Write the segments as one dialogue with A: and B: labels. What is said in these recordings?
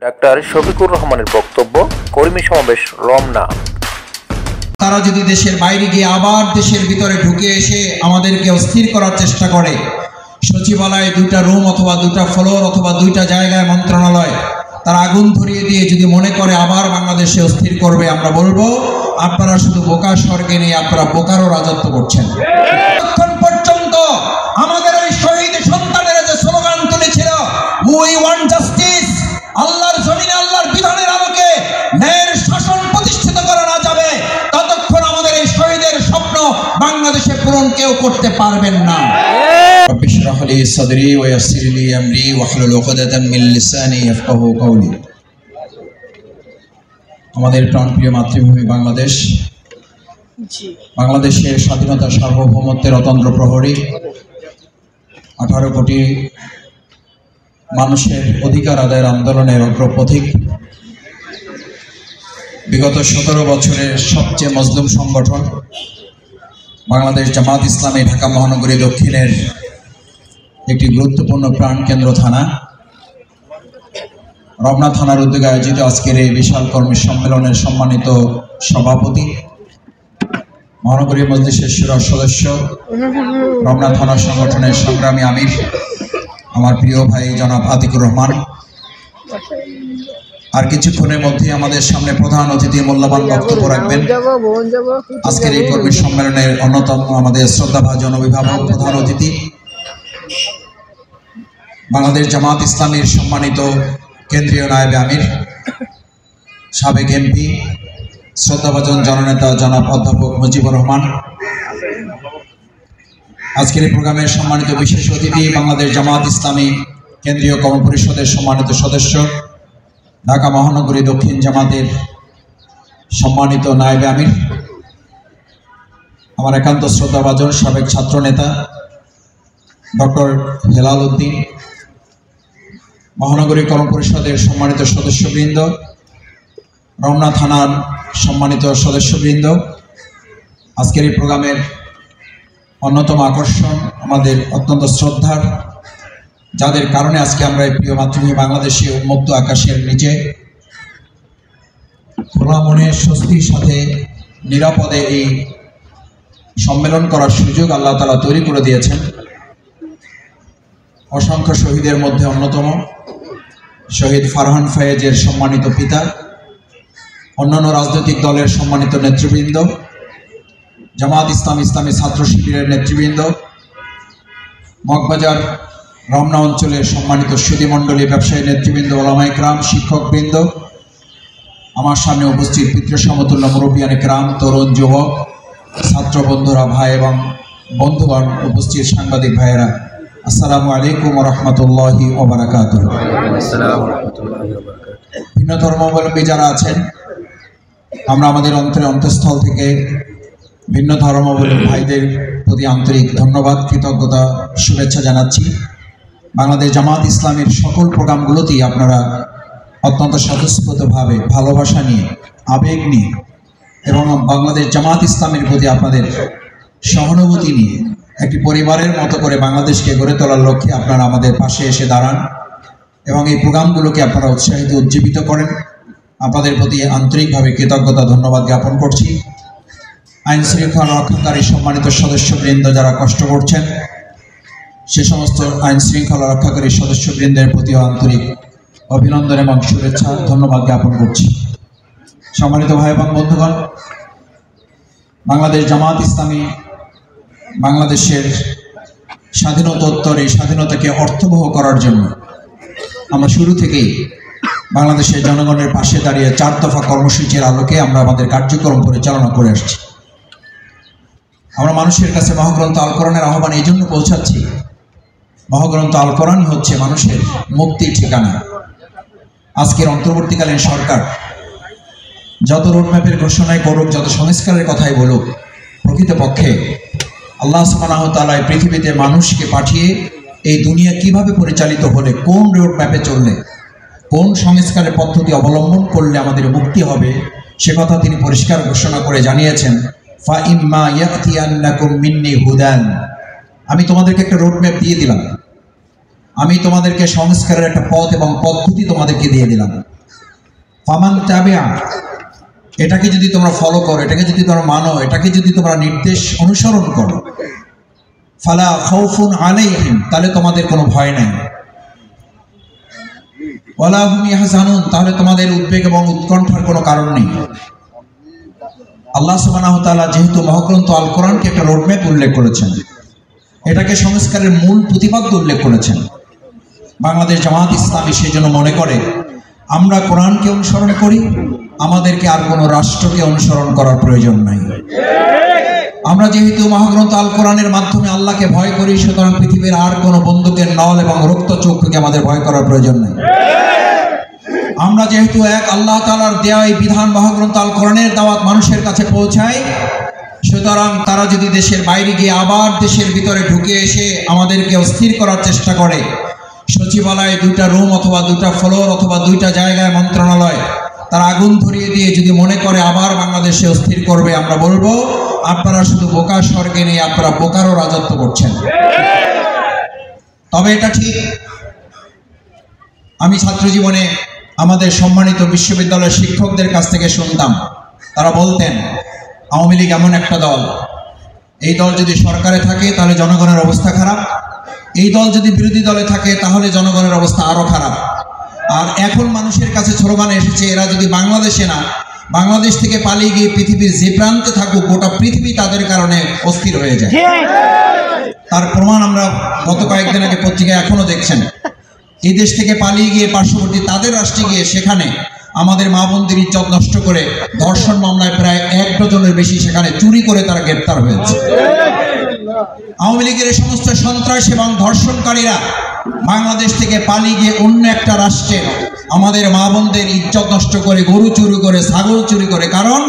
A: Doctor Shafiqur রহমানের বক্তব্য কর্মী সমাবেশ রমনা।
B: তারা যদি দেশের বাইরে গিয়ে আবার দেশের ভিতরে ঢুকে এসে আমাদেরকে অস্থির করার চেষ্টা করে, সচিবালয়ে 2টা রুম অথবা 2টা ফ্লোর অথবা 2টা জায়গায় মন্ত্রণালয় তারা আগুন ধরিয়ে দিয়ে যদি মনে করে আবার বাংলাদেশে অস্থির করবে, আমরা বলবো আপনারা শুধু বোকা স্বর্গে নেই, আপনারা বোকারও রাজত্ব করছেন। তখন পর্যন্ত আমাদের ওই শহীদ সন্তানেরা যে স্লোগান তুলেছিল উই ওয়ান্ট জাস্টিস, আল্লাহর জমিনে আল্লাহর বিধানের আলোকে ন্যায়ের শাসন প্রতিষ্ঠিত করা না যাবে, ততক্ষণ আমাদের এই শহীদের স্বপ্ন বাংলাদেশে পূরণ কেউ করতে পারবেন না। রব্বি ইশরাহ লি সাদরি ওয়া ইয়াসসির লি আমরি ওয়াহলুল উকদাতাম মিন লিসানি ইয়াফকাহু কওলি। আমাদের প্রাণপ্রিয় মাতৃভূমি বাংলাদেশ, বাংলাদেশের স্বাধীনতা সার্বভৌমত্বের অতন্দ্র প্রহরী, 18 কোটি মানুষের অধিকার আদায়ের আন্দোলনের অগ্রপথিক, বিগত 17 বছরের সবচেয়ে মজলুম সংগঠন বাংলাদেশ জামাত ইসলামী ঢাকা মহানগরী দক্ষিণের একটি গুরুত্বপূর্ণ প্রাণকেন্দ্র থানা রমনা থানার উদ্যোগে আয়োজিত আজকের এই বিশাল কর্মী সম্মেলনের সম্মানিত সভাপতি, মহানগরী মজলিসের শুরা সদস্য, রমনা থানা সংগঠনের সংগ্রামী আমির আমার প্রিয় ভাই জনাব আতিকুর রহমান, আর কিছুক্ষণের মধ্যে আমাদের সামনে প্রধান অতিথি মূল্যবান বক্তব্য রাখবেন। আজকের এই কর্মী সম্মেলনের অন্যতম আমাদের শ্রদ্ধাভাজন অভিভাবক প্রধান অতিথি, বাংলাদেশ জামাত ইসলামীর সম্মানিত কেন্দ্রীয় নায়েবে আমির, সাবেক এমপি, শ্রদ্ধাভাজন জননেতা জনাব অধ্যাপক মুজিবুর রহমান, আজকের এই প্রোগ্রামের সম্মানিত বিশেষ অতিথি বাংলাদেশ জামাত ইসলামী কেন্দ্রীয় কর্মপরিষদের সম্মানিত সদস্য, ঢাকা মহানগরী দক্ষিণ জামাতের সম্মানিত নায়েবে আমির, আমার একান্ত শ্রদ্ধাভাজন সাবেক ছাত্র নেতা ডক্টর হেলাল উদ্দিন, মহানগরী কর্মপরিষদের সম্মানিত সদস্যবৃন্দ, রমনা থানার সম্মানিত সদস্যবৃন্দ, আজকের এই প্রোগ্রামের অন্যতম আকর্ষণ আমাদের অত্যন্ত শ্রদ্ধার, যাদের কারণে আজকে আমরা এই প্রিয় মাতৃভূমি বাংলাদেশে উন্মুক্ত আকাশের নিচে খোলা মনে স্বস্তির সাথে নিরাপদে এই সম্মেলন করার সুযোগ আল্লাহ তাআলা তৈরি করে দিয়েছেন। অসংখ্য শহীদের মধ্যে অন্যতম শহীদ ফারহান ফায়েজের সম্মানিত পিতা, অন্যান্য রাজনৈতিক দলের সম্মানিত নেতৃবৃন্দ, জামাত ইসলামী ছাত্র শিবিরের নেতৃবৃন্দ, মগবাজার রমনা অঞ্চলের সম্মানিত সুধীমণ্ডলী ব্যবসায়ী নেতৃবৃন্দ, ওলামায়ে কেরাম, শিক্ষকবৃন্দ, আমার সামনে উপস্থিত পিতৃ সমতুল্য মুরব্বিয়ানে কেরাম, তরুণ যুবক, ছাত্র বন্ধুরা, ভাই এবং বন্ধুগণ, উপস্থিত সাংবাদিক ভাইয়েরা, আসসালামু আলাইকুম ওয়া রাহমাতুল্লাহি ওয়া বারাকাতুহু। ভিন্ন ধর্মাবলম্বী যারা আছেন, আমরা আমাদের অন্তঃস্থল থেকে ভিন্ন ধর্মাবলম্বী ভাইদের প্রতি আন্তরিক ধন্যবাদ, কৃতজ্ঞতা, শুভেচ্ছা জানাচ্ছি। বাংলাদেশ জামাত ইসলামের সকল প্রোগ্রামগুলোতেই আপনারা অত্যন্ত স্বতঃস্ফূর্তভাবে ভালোবাসা নিয়ে, আবেগ নিয়ে এবং বাংলাদেশ জামাত ইসলামের প্রতি আপনাদের সহানুভূতি নিয়ে একটি পরিবারের মতো করে বাংলাদেশকে গড়ে তোলার লক্ষ্যে আপনারা আমাদের পাশে এসে দাঁড়ান এবং এই প্রোগ্রামগুলোকে আপনারা উৎসাহিত উজ্জীবিত করেন। আপনাদের প্রতি আন্তরিকভাবে কৃতজ্ঞতা, ধন্যবাদ জ্ঞাপন করছি। আইন শৃঙ্খলা রক্ষাকারী সম্মানিত সদস্যবৃন্দ যারা কষ্ট করছেন, সে সমস্ত আইন শৃঙ্খলা রক্ষাকারী সদস্যবৃন্দের প্রতিও আন্তরিক অভিনন্দন এবং শুভেচ্ছা, ধন্যবাদ জ্ঞাপন করছি। সম্মানিত ভাই এবং বন্ধুগণ, বাংলাদেশ জামাত ইসলামী বাংলাদেশের স্বাধীনতোত্তর এই স্বাধীনতাকে অর্থবহ করার জন্য আমরা শুরু থেকেই বাংলাদেশের জনগণের পাশে দাঁড়িয়ে 4 দফা কর্মসূচির আলোকে আমরা আমাদের কার্যক্রম পরিচালনা করে আসছি। আমরা মানুষের কাছে মহাগ্রন্থ আল কোরআনের আহ্বান এই জন্য পৌঁছাচ্ছি, মহাগ্রন্থ আল কোরআনই হচ্ছে মানুষের মুক্তির ঠিকানা। আজকের অন্তর্বর্তীকালীন সরকার যত রোডম্যাপের ঘোষণাই করুক, যত সংস্কারের কথাই বলুক, প্রকৃতপক্ষে আল্লাহ সুবহানাহু ওয়া তাআলা পৃথিবীতে মানুষকে পাঠিয়ে এই দুনিয়া কিভাবে পরিচালিত হলে, কোন রোডম্যাপে চললে, কোন সংস্কারের পদ্ধতি অবলম্বন করলে আমাদের মুক্তি হবে, সে কথা তিনি পরিষ্কার ঘোষণা করে জানিয়েছেন, ফা ইম্মা ইয়াতিয়ান্নাকুম মিন্নি হুদান, আমি তোমাদেরকে একটা রোডম্যাপ দিয়ে দিলাম, আমি তোমাদেরকে সংস্কারের একটা পথ এবং পদ্ধতি তোমাদেরকে দিয়ে দিলাম। ফামান তাবিআ, এটাকে যদি তোমরা ফলো করো, এটাকে যদি তোমরা মানো, এটাকে যদি তোমরা নির্দেশ অনুসরণ করো, ফালা খাউফুন আলাইহিম, তাহলে তোমাদের কোনো ভয় নাই, ওয়ালা হুম ইয়াহজানুন, তাহলে তোমাদের উদ্বেগ এবং উৎকণ্ঠার কোনো কারণ নেই। আল্লাহ সুবহানাহু ওয়া তাআলা যেহেতু মহাগ্রন্থ আল কোরআনকে একটা রোডম্যাপ উল্লেখ করেছেন, এটাকে সংস্কারের মূল প্রতিপাদ্য উল্লেখ করেছেন, বাংলাদেশ জামাত ইসলামী সেই জন্য মনে করে আমরা কোরআনকে অনুসরণ করি, আমাদেরকে আর কোনো রাষ্ট্রকে অনুসরণ করার প্রয়োজন নাই। আমরা যেহেতু মহাগ্রন্থ আল কোরআনের মাধ্যমে আল্লাহকে ভয় করি, সুতরাং পৃথিবীর আর কোনো বন্দুকের নল এবং রক্তচক্ষুকে আমাদের ভয় করার প্রয়োজন নেই। আমরা যেহেতু এক আল্লাহ তাআলার দেয়া এই বিধান মহাগ্রন্থ আল কোরআনের দাওয়াত মানুষের কাছে পৌঁছায়, সুতরাং তারা যদি দেশের বাইরে গিয়ে আবার দেশের ভিতরে ঢুকে এসে আমাদেরকে অস্থির করার চেষ্টা করে, সচিবালয়ে 2টা রুম অথবা 2টা ফ্লোর অথবা 2টা জায়গায় মন্ত্রণালয় তারা আগুন ধরিয়ে দিয়ে যদি মনে করে আবার বাংলাদেশে অস্থির করবে, আমরা বলবো আপনারা শুধু বোকা স্বর্গে নেই, আপনারা বোকারও রাজত্ব করছেন। তবে এটা ঠিক, আমি ছাত্র জীবনে আমাদের সম্মানিত বিশ্ববিদ্যালয়ের শিক্ষকদের কাছ থেকে শুনতাম, তারা বলতেন আওয়ামী লীগ এমন একটা দল, এই দল যদি সরকারে থাকে তাহলে জনগণের অবস্থা খারাপ, এই দল যদি বিরোধী দলে থাকে তাহলে জনগণের অবস্থা আরো খারাপ। আর এখন মানুষের কাছে স্লোগান এসেছে, এরা যদি বাংলাদেশে না, বাংলাদেশ থেকে পালিয়ে গিয়ে পৃথিবীর যে প্রান্তে থাকুক, গোটা পৃথিবী তাদের কারণে অস্থির হয়ে যায়। তার প্রমাণ আমরা গত কয়েকদিন আগে পত্রিকায় এখনো দেখছেন, এই দেশ থেকে পালিয়ে গিয়ে পার্শ্ববর্তী তাদের রাষ্ট্রে গিয়ে সেখানে আমাদের মা বোনদের ইজ্জত নষ্ট করে ধর্ষণ মামলায় প্রায় 1 ডজনের বেশি সেখানে চুরি করে তারা গ্রেপ্তার হয়েছে। আওয়ামী লীগের এই সমস্ত সন্ত্রাস এবং ধর্ষণকারীরা বাংলাদেশ থেকে পালিয়ে গিয়ে অন্য একটা রাষ্ট্রে আমাদের মা বোনদের ইজ্জত নষ্ট করে, গরু চুরি করে, ছাগল চুরি করে, কারণ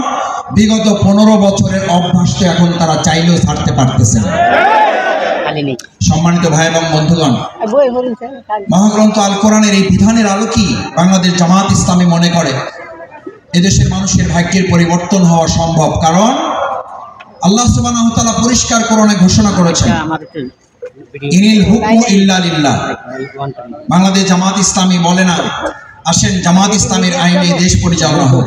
B: বিগত 15 বছরের অভ্যাস তো এখন তারা চাইলেও ছাড়তে পারতেছে না। সম্মানিত ভাই এবং বন্ধুগণ, মহাগ্রন্থ আল কোরআনের এই বিধানের আলোকেই বাংলাদেশ জামাত ইসলামী মনে করে এদেশের মানুষের ভাগ্যের পরিবর্তন হওয়া সম্ভব, কারণ আল্লাহ সুবহানাহু ওয়া তাআলা পরিষ্কার কোরআনে ঘোষণা করেছেন ইনিল হুকমু ইল্লা লিল্লাহ। বাংলাদেশ জামাত ইসলামী বলে না আসেন জামাত ইসলামীর আইনে দেশ পরিচালনা হোক।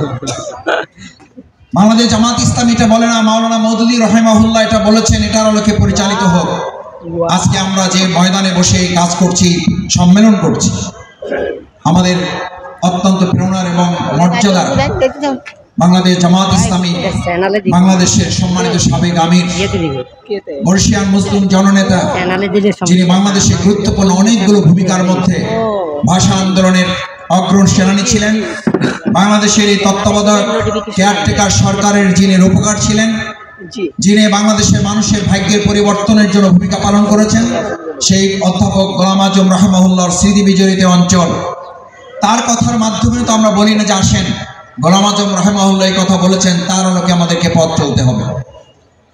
B: বাংলাদেশ জামাত ইসলামী এটা বলে না মাওলানা মওদুদী রাহিমাহুল্লাহ এটা বলেছেন এটার আলোকে পরিচালিত হোক। আজকে আমরা যে ময়দানে বসে কাজ করছি, সম্মেলন করছি, আমাদের অত্যন্ত প্রেরণার এবং মর্যাদার বাংলাদেশ জামাত ইসলামী বাংলাদেশের সম্মানিত সাবেক আমির বর্ষিয়ান মুসলিম জননেতা, যিনি বাংলাদেশে গুরুত্বপূর্ণ অনেকগুলো ভূমিকার মধ্যে ভাষা আন্দোলনের অগ্রণী সেনানী ছিলেন, বাংলাদেশের এই তত্ত্বাবধায়ক কেয়ারটেকার সরকারের যিনি রূপকার ছিলেন, যিনি বাংলাদেশের মানুষের ভাগ্যের পরিবর্তনের জন্য ভূমিকা পালন করেছেন, সেই অধ্যাপক গোলাম আজম রাহিমাহুল্লাহর স্মৃতি বিজড়িত অঞ্চল, তার কথার মাধ্যমে তো আমরা বলি না যে আসেন গোলাম আজম রাহিমাহুল্লাহ এই কথা বলেছেন, তার আলোকে আমাদেরকে পথ চলতে হবে।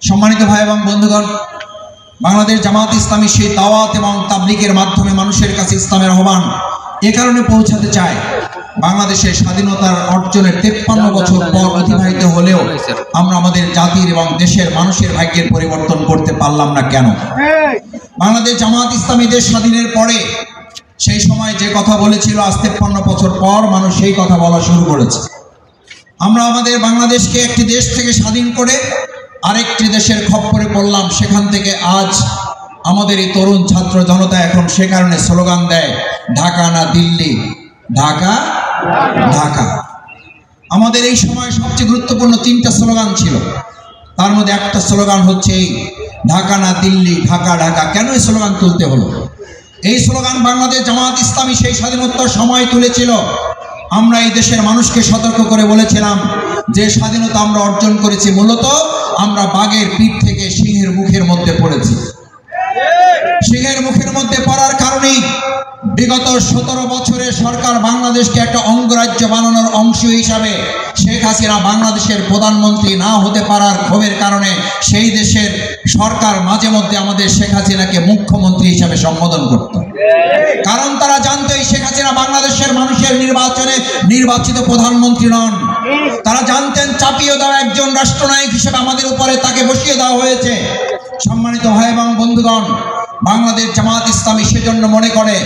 B: সম্মানিত ভাই এবং বন্ধুগণ, বাংলাদেশ জামাত ইসলামী সেই দাওয়াত এবং তাবলীগের মাধ্যমে মানুষের কাছে ইসলামের আহ্বান এ কারণে পৌঁছাতে চায়, বাংলাদেশের স্বাধীনতার অর্জনের 53 বছর পর অতিবাহিত হলেও আমরা আমাদের জাতির এবং দেশের মানুষের ভাগ্যের পরিবর্তন করতে পারলাম না কেন? বাংলাদেশ জামাত ইসলামী দেশ স্বাধীনের পরে সেই সময় যে কথা বলেছিল, আজ 53 বছর পর মানুষ সেই কথা বলা শুরু করেছে। আমরা আমাদের বাংলাদেশকে একটি দেশ থেকে স্বাধীন করে আরেকটি দেশের খপ্পরে পড়লাম, সেখান থেকে আজ আমাদের এই তরুণ ছাত্র জনতা এখন সে কারণে স্লোগান দেয় ঢাকা না দিল্লি, ঢাকা ঢাকা। আমাদের এই সময় সবচেয়ে গুরুত্বপূর্ণ 3টা স্লোগান ছিল, তার মধ্যে একটা স্লোগান হচ্ছে এই ঢাকা না দিল্লি, ঢাকা ঢাকা। কেন এই স্লোগান তুলতে হলো? এই স্লোগান বাংলাদেশ জামাত ইসলামী সেই স্বাধীনতার সময় তুলেছিল। আমরা এই দেশের মানুষকে সতর্ক করে বলেছিলাম যে স্বাধীনতা আমরা অর্জন করেছি মূলত আমরা বাঘের পিঠ থেকে সিংহের মুখের মধ্যে পড়েছি। সিংহের মুখের মধ্যে পড়ার কারণেই বিগত 17 বছরের সরকার বাংলাদেশকে একটা অঙ্গরাজ্য বানানোর অংশ হিসাবে শেখ হাসিনা বাংলাদেশের প্রধানমন্ত্রী না হতে পারার ক্ষোভের কারণে সেই দেশের সরকার মাঝে মধ্যে আমাদের শেখ হাসিনাকে মুখ্যমন্ত্রী হিসাবে সম্বোধন করত, কারণ তারা জানতো এই শেখ হাসিনা বাংলাদেশের মানুষের নির্বাচনে নির্বাচিত প্রধানমন্ত্রী নন। তারা জানতেন চাপিয়ে দেওয়া একজন রাষ্ট্রনায়ক হিসেবে আমাদের উপরে তাকে বসিয়ে দেওয়া হয়েছে। সম্মানিত ভাই এবং বন্ধুগণ, বাংলাদেশ জামাত ইসলামী সেজন্য মনে করে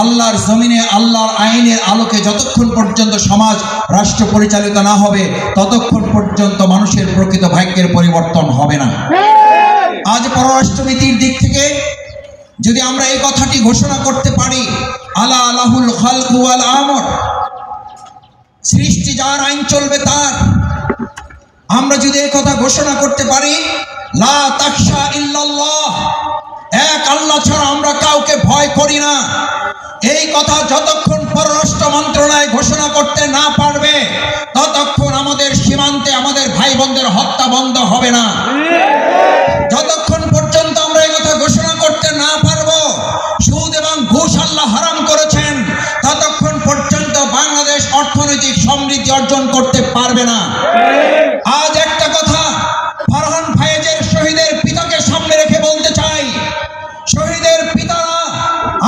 B: আল্লাহর জমিনে আল্লাহর আইনের আলোকে যতক্ষণ পর্যন্ত সমাজ রাষ্ট্র পরিচালিত না হবে ততক্ষণ পর্যন্ত মানুষের প্রকৃত ভাগ্যের পরিবর্তন হবে না। আজ পররাষ্ট্রনীতির দিক থেকে যদি আমরা এই কথাটি ঘোষণা করতে পারি, আলা লাহুল খালকু ওয়াল আমর, সৃষ্টি যার, আইন চলবে তার, আমরা যদি এই কথা ঘোষণা করতে পারি, লা তাখশা ইল্লাল্লাহ, এক আল্লাহ ছাড়া আমরা কাউকে ভয় করি না, এই কথা যতক্ষণ পররাষ্ট্র মন্ত্রণালয় ঘোষণা করতে না পারবে ততক্ষণ আমাদের সীমান্তে আমাদের ভাই বোনদের হত্যা বন্ধ হবে না। যতক্ষণ পর্যন্ত আমরা এই কথা ঘোষণা করতে না পারবো সুদ এবং ঘুষ আল্লাহ হারাম করেছেন ততক্ষণ পর্যন্ত বাংলাদেশ অর্থনৈতিক সমৃদ্ধি অর্জন করতে পারবে না। আজ একটা কথা ফারহান ফায়েজের শহীদের পিতাকে সামনে রেখে বলতে চাই, শহীদের পিতারা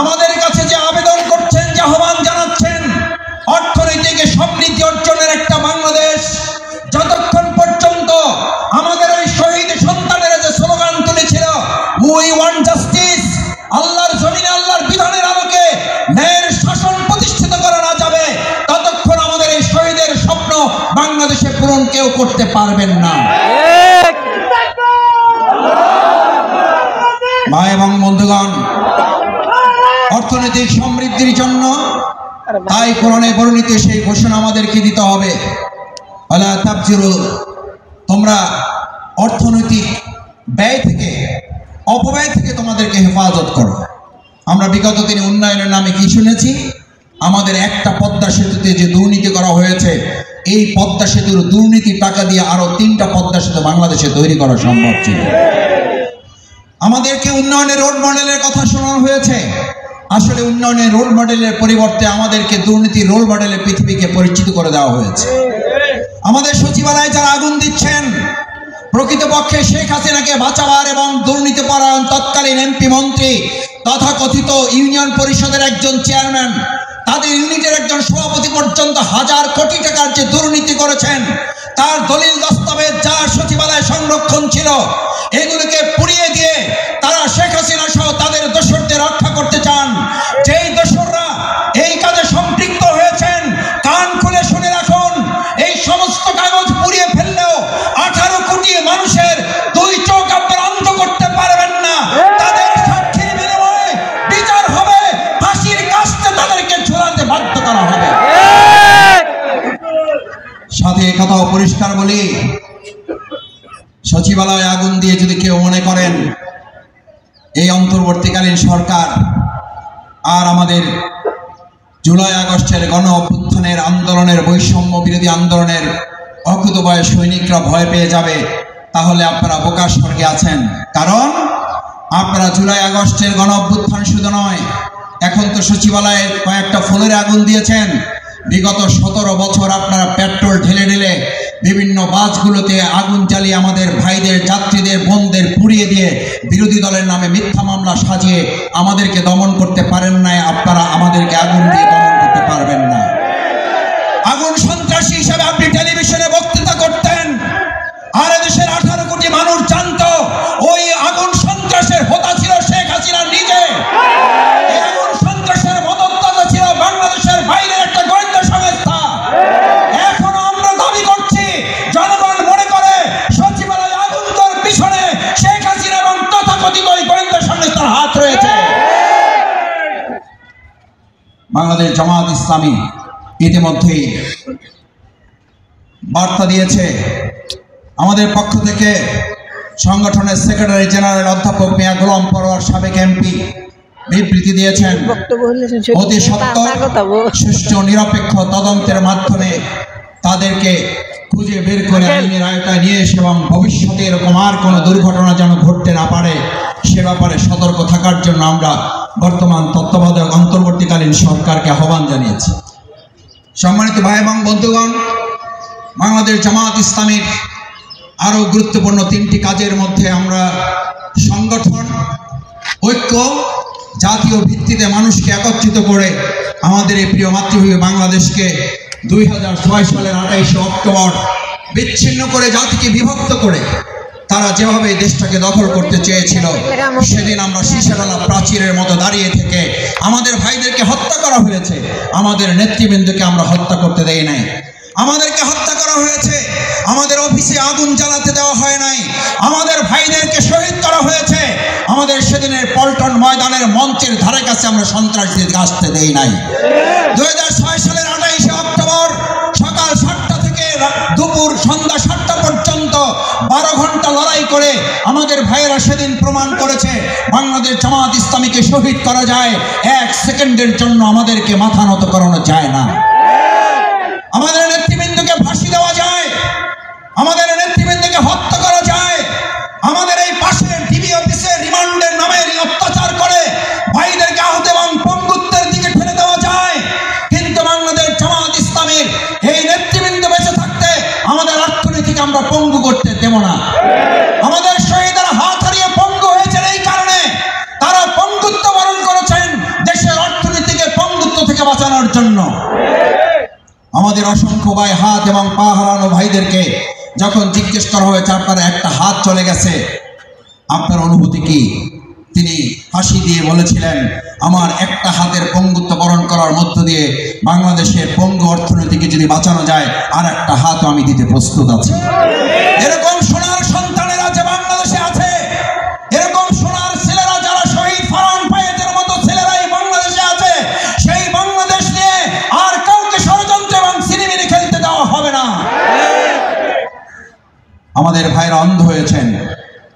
B: আমাদের কাছে যে আবেদন করছেন, যে আহ্বান জানাচ্ছেন অর্থনৈতিক সমৃদ্ধি অর্জনের একটা বাংলাদেশ, যতক্ষণ পর্যন্ত আমাদের ওই শহীদ সন্তানেরা যে স্লোগান তুলেছিল উই ওয়ান্ট জাস্টিস, আল্লাহর জমিনে আল্লাহর বিধানের আলোকে ন্যায়ের শাসন প্রতিষ্ঠিত করা না যাবে ততক্ষণ আমাদের এই শহীদের স্বপ্ন বাংলাদেশে পূরণ কেউ করতে পারবেন না। ভাই এবং বন্ধুগণ, অর্থনৈতিক সমৃদ্ধির জন্য তাই কোরআনে বর্ণিত সেই ঘোষণা আমাদেরকে দিতে হবে, আলা তাবজিরু, তোমরা অর্থনৈতিক ব্যয় থেকে, অপব্যয় থেকে তোমাদেরকে হেফাজত করো। আমরা বিগত দিনে উন্নয়নের নামে কি শুনেছি? আমাদের একটা পদ্মা সেতুতে যে দুর্নীতি করা হয়েছে, এই পদ্মা সেতুর দুর্নীতির টাকা দিয়ে আরো 3টা পদ্মা সেতু বাংলাদেশে তৈরি করা সম্ভব ছিল। আমাদেরকে উন্নয়নের রোল মডেলের কথা শোনানো হয়েছে, আসলে উন্নয়নের রোল মডেলের পরিবর্তে আমাদেরকে দুর্নীতির রোল মডেলে পৃথিবীকে পরিচিত করে দেওয়া হয়েছে। আমাদের সচিবালয়ে যারা আগুন দিচ্ছেন প্রকৃতপক্ষে শেখ হাসিনাকে বাঁচাবার এবং দুর্নীতি পরায়ণ তৎকালীন এমপি মন্ত্রী তথাকথিত ইউনিয়ন পরিষদের একজন চেয়ারম্যান, তাদের ইউনিটের একজন সভাপতি পর্যন্ত হাজার কোটি টাকার যে দুর্নীতি করেছেন তার দলিল দস্তাবেজ যা সচিবালয়ে সংরক্ষণ ছিল এগুলোকে পুড়িয়ে দিয়ে তারা শেখ হাসিনা সহ তাদের দোসরদের রক্ষা করতে চান। যেই দোসররা এই কাজে সম্পৃক্ত হয়েছেন কান খুলে শুনে রাখুন, এই সমস্ত কাগজ পুড়িয়ে ফেললেও 18 কোটি মানুষের 2 চোখ আপনারা অন্ধ করতে পারবেন না। তাদের সাক্ষীর বিনিময়ে বিচার হবে, ফাঁসির কাস্তে তাদেরকে ঝুলাতে বাধ্য করা হবে। সাথে কথাও পরিষ্কার বলি, সচিবালয়ে আগুন দিয়ে যদি কেউ মনে করেন এই অন্তর্বর্তীকালীন সরকার আর আমাদের জুলাই আগস্টের গণ অভ্যুত্থানের আন্দোলনের, বৈষম্য বিরোধী আন্দোলনের অকুতোভয় সৈনিকরা ভয় পেয়ে যাবে, তাহলে আপনারা বোকার স্বর্গে আছেন। কারণ আপনারা জুলাই আগস্টের গণ অভ্যুত্থান শুধু নয়, এখন তো সচিবালয়ের কয়েকটা ফ্লোরে আগুন দিয়েছেন। বিগত 17 বছর আপনারা পেট্রোল ঢেলে ঢেলে বিভিন্ন বাসগুলোতে আগুন জ্বালিয়ে আমাদের ভাইদের, যাত্রীদের, বোনদের পুড়িয়ে দিয়ে বিরোধী দলের নামে মিথ্যা মামলা সাজিয়ে আমাদেরকে দমন করতে পারেন নাই, আপনারা আমাদেরকে আগুন দিয়ে দমন করতে পারবেন না। আগুন সন্ত্রাসী হিসেবে আপনি টেলিভিশনে বক্তৃতা করতেন, আর দেশের 18 কোটি মানুষ জানতো ওই আগুন সন্ত্রাসের হোতা ছিল শেখ হাসিনা নিজে। এই আগুন সন্ত্রাসের মদতদাতা ছিল বাংলাদেশের বাইরের একটা গোয়েন্দা সংস্থা। এখনো আমরা দাবি করছি, জনগণ মনে করে সচিবালয় আগুন দেওয়ার পিছনে শেখ হাসিনা এবং তথাকথিত ওই গোয়েন্দা সংস্থার হাত রয়েছে। বাংলাদেশ জামাত ইসলামী ইতিমধ্যেই বার্তা দিয়েছে। আমাদের পক্ষ থেকে সংগঠনের সেক্রেটারি জেনারেল অধ্যাপক মিয়া গোলাম পরোয়ার সাবেক এমপি বিবৃতি দিয়েছেন, অতি সত্বর সুষ্ঠু নিরপেক্ষ তদন্তের মাধ্যমে তাদেরকে খুঁজে বের করে আইনের আওতায় নিয়ে এসে এবং ভবিষ্যতে এরকম আর কোনো দুর্ঘটনা যেন ঘটতে না পারে সে ব্যাপারে সতর্ক থাকার জন্য আমরা বর্তমান তত্ত্বাবধায়ক অন্তর্বর্তীকালীন সরকারকে আহ্বান জানিয়েছি। সম্মানিত ভাই এবং বন্ধুগণ, বাংলাদেশ জামাত ইসলামীর আরও গুরুত্বপূর্ণ 3টি কাজের মধ্যে আমরা সংগঠন, ঐক্য, জাতীয় ভিত্তিতে মানুষকে একত্রিত করে আমাদের এই প্রিয় মাতৃভূমি বাংলাদেশকে 2006 সালের 28 অক্টোবর বিচ্ছিন্ন করে, জাতিকে বিভক্ত করে তারা যেভাবে দেশটাকে দখল করতে চেয়েছিল, সেদিন আমরা শীষেরালা প্রাচীরের মতো দাঁড়িয়ে থেকে আমাদের ভাইদেরকে হত্যা করা হয়েছে। আমাদের নেতৃবৃন্দকে আমরা হত্যা করতে দেই নাই, আমাদেরকে হত্যা করা হয়েছে। আমাদের অফিসে আগুন জ্বালাতে দেওয়া হয় নাই, আমাদের ভাইদেরকে শহীদ করা হয়েছে। আমাদের সেদিনের পল্টন ময়দানের মঞ্চের ধারে কাছে আমরা সন্ত্রাসীদের আসতে দেই নাই। 2006 সালের 28 অক্টোবর সকাল 7টা থেকে দুপুর সন্ধ্যা 7টা পর্যন্ত 12 ঘন্টা লড়াই করে আমাদের ভাইয়েরা সেদিন প্রমাণ করেছে বাংলাদেশ জামাত ইসলামীকে শহীদ করা যায়, 1 সেকেন্ডের জন্য আমাদেরকে মাথা নত করানো যায় না। আমাদের নেতৃবৃন্দকে ফাঁসি দেওয়া যায়, আমাদের নেতৃবৃন্দকে হত্যা করা যায়, আমাদের এই পাশের ডিবি অফিসে রিমান্ডের নামে অত্যাচার করে ভাইদেরকে আহত এবং পঙ্গুত্বের দিকে ঠেলে দেওয়া যায়। কিন্তু বাংলাদেশ জামাত ইসলামীর এই নেতৃবৃন্দ বেঁচে থাকতে আমাদের অর্থনীতিকে আমরা পঙ্গু করতে দেব না। আমাদের শহীদরা হাত হারিয়ে পঙ্গু হয়েছেন এই কারণে, তারা পঙ্গুত্ব বরণ করেছেন দেশের অর্থনীতিকে পঙ্গুত্ব থেকে বাঁচানোর জন্য। আমাদের অসংখ্য ভাই হাত এবং পা হারানো ভাইদেরকে যখন জিজ্ঞেস করা হয়েছে আপনার একটা হাত চলে গেছে, আপনার অনুভূতি কি? তিনি হাসি দিয়ে বলেছিলেন, আমার একটা হাতের পঙ্গুত্ব বরণ করার মধ্য দিয়ে বাংলাদেশের পঙ্গু অর্থনীতিকে যদি বাঁচানো যায়, আর একটা হাতও আমি দিতে প্রস্তুত আছি। এরকম সোনার সন্তানেরা যে বাংলাদেশে আছে, এরকম সোনার ছেলেরা যারা শহীদ ফারহান ফায়েজের মতো ছেলেরাই বাংলাদেশে আছে, সেই বাংলাদেশ নিয়ে আর কাউকে ষড়যন্ত্র এবং সিনেমিনি খেলতে দেওয়া হবে না। আমাদের ভাইরা অন্ধ হয়েছেন,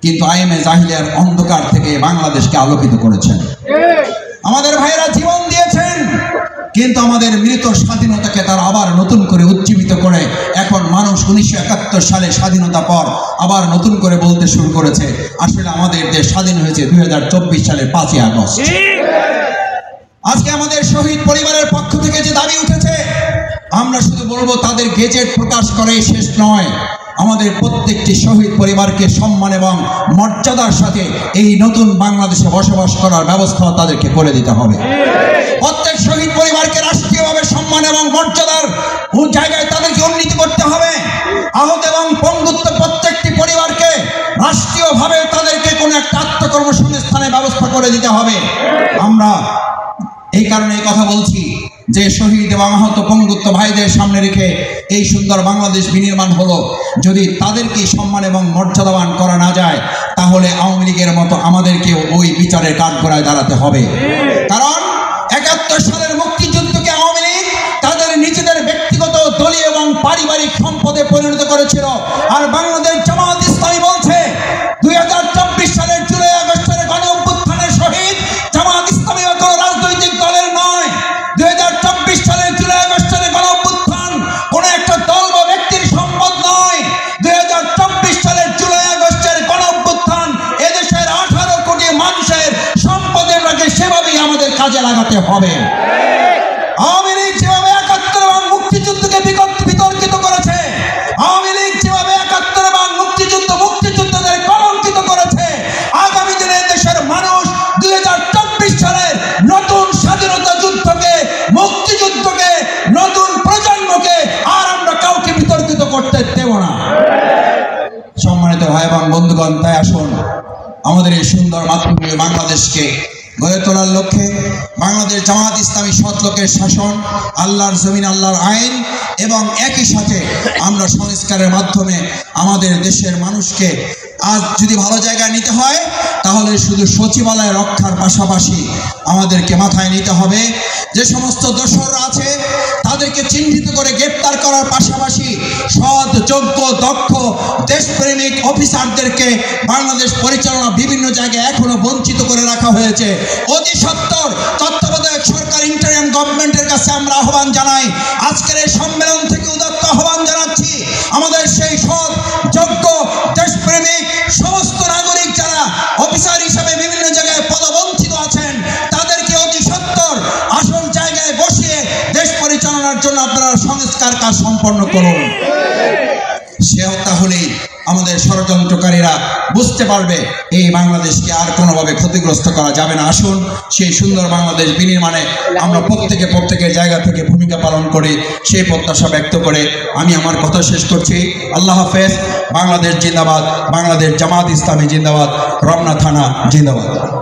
B: কিন্তু আইএমএ জাহিলিয়ার অন্ধকার থেকে বাংলাদেশকে আলোকিত করেছেন। আমাদের ভাইরা জীবন দিয়েছেন, কিন্তু আমাদের মৃত স্বাধীনতাকে তারা আবার নতুন করে উজ্জীবিত করে এখন মানুষ 1971 সালে স্বাধীনতা পর আবার নতুন করে বলতে শুরু করেছে আসলে আমাদের দেশ স্বাধীন হয়েছে 2024 সালের 5ই আগস্ট। আজকে আমাদের শহীদ পরিবারের পক্ষ থেকে যে দাবি উঠেছে, আমরা শুধু বলবো তাদের গেজেট প্রকাশ করেই শেষ নয়, আমাদের প্রত্যেকটি শহীদ পরিবারকে সম্মান এবং মর্যাদার সাথে এই নতুন বাংলাদেশে বসবাস করার ব্যবস্থা তাদেরকে করে দিতে হবে। প্রত্যেক শহীদ পরিবারকে রাষ্ট্রীয়ভাবে সম্মান এবং মর্যাদার জায়গায় তাদেরকে উন্নীত করতে হবে। আহত এবং পঙ্গুত্ব প্রত্যেকটি পরিবারকে রাষ্ট্রীয়ভাবে তাদেরকে কোনো একটা আত্মকর্মসংস্থানের ব্যবস্থা করে দিতে হবে। আমরা এই কারণে এই কথা বলছি যে শহীদ এবং আহত পঙ্গুত্ব ভাইদের সামনে রেখে এই সুন্দর বাংলাদেশ বিনির্মাণ হলো, যদি তাদেরকে সম্মান এবং মর্যাদাবান করা না যায়, তাহলে আওয়ামী লীগের মতো আমাদেরকেও ওই বিচারের কাঠগড়ায় দাঁড়াতে হবে। কারণ 71 সালের মুক্তিযুদ্ধকে আওয়ামী লীগ তাদের নিজেদের ব্যক্তিগত দলীয় এবং পারিবারিক সম্পদে পরিণত করেছিল, আর বাংলাদেশ জামাত ইসলামী বলছে 2024 সালের জুলাই আগস্টের গণ অভ্যুত্থানের শহীদ জামাত ইসলামী কোনো রাজনৈতিক দলের নয়। 2024 সালের জুলাই আগস্টের গণ অভ্যুত্থান কোনো একটা দল বা ব্যক্তির সম্পদ নয়। 2024 সালের জুলাই আগস্টের গণ অভ্যুত্থান এদেশের 18 কোটি মানুষের সম্পদের রাখে, সেভাবেই আমাদের কাজে লাগাতে হবে। আওয়ামী লীগ যেভাবে 71 এবং মুক্তিযুদ্ধকে বিতর্কিত করেছে, আওয়ামী লীগ যেভাবে 71 এবং মুক্তিযুদ্ধদের কলঙ্কিত করেছে, আগামী দিনে দেশের মানুষ 2024 সালের নতুন স্বাধীনতা যুদ্ধকে, মুক্তিযুদ্ধকে, নতুন প্রজন্মকে আর আমরা কাউকে বিতর্কিত করতে দেব না। সম্মানিত ভাই এবং বন্ধুগণ, তাই আসুন আমাদের এই সুন্দর মাতৃভূমি বাংলাদেশকে গড়ে তোলার লক্ষ্যে বাংলাদেশ জামাত ইসলামী সৎ লোকের শাসন, আল্লাহর জমিন, আল্লাহর আইন এবং একই সাথে আমরা সংস্কারের মাধ্যমে আমাদের দেশের মানুষকে আজ যদি ভালো জায়গায় নিতে হয়, তাহলে শুধু সচিবালয় রক্ষার পাশাপাশি আমাদেরকে মাথায় নিতে হবে যে সমস্ত দোষররা আছে তাদেরকে চিহ্নিত করে গ্রেপ্তার করার পাশাপাশি সৎ, যোগ্য, দক্ষ, দেশপ্রেমিক অফিসারদেরকে বাংলাদেশ পরিচালনা বিভিন্ন জায়গায় এখনো বঞ্চিত করে রাখা হয়েছে। অতি সত্বর তত্ত্বাবধায়ক সরকার, ইন্টারিম গভর্নমেন্টের কাছে আমরা আহ্বান জানাই, আজকের এই সম্মেলন থেকে উদাত্ত আহ্বান জানাচ্ছি, আমাদের সেই সৎ, যোগ্য, দেশপ্রেমিক সমস্ত নাগরিক যারা অফিসার হিসেবে বিভিন্ন জায়গায় পদবঞ্চিত আছেন, তাদেরকে অতি সত্বর আসল জায়গায় বসিয়ে দেশ পরিচালনার জন্য আপনারা সংস্কার কাজ সম্পন্ন করুন। সে তাহলে আমাদের ষড়যন্ত্রকারীরা বুঝতে পারবে এই বাংলাদেশকে আর কোনোভাবে ক্ষতিগ্রস্ত করা যাবে না। আসুন সেই সুন্দর বাংলাদেশ বিনির্মাণে আমরা প্রত্যেকের জায়গা থেকে ভূমিকা পালন করি, সেই প্রত্যাশা ব্যক্ত করে আমি আমার কথা শেষ করছি। আল্লাহ হাফেজ। বাংলাদেশ জিন্দাবাদ, বাংলাদেশ জামাত ইসলামী জিন্দাবাদ, রমনা থানা জিন্দাবাদ।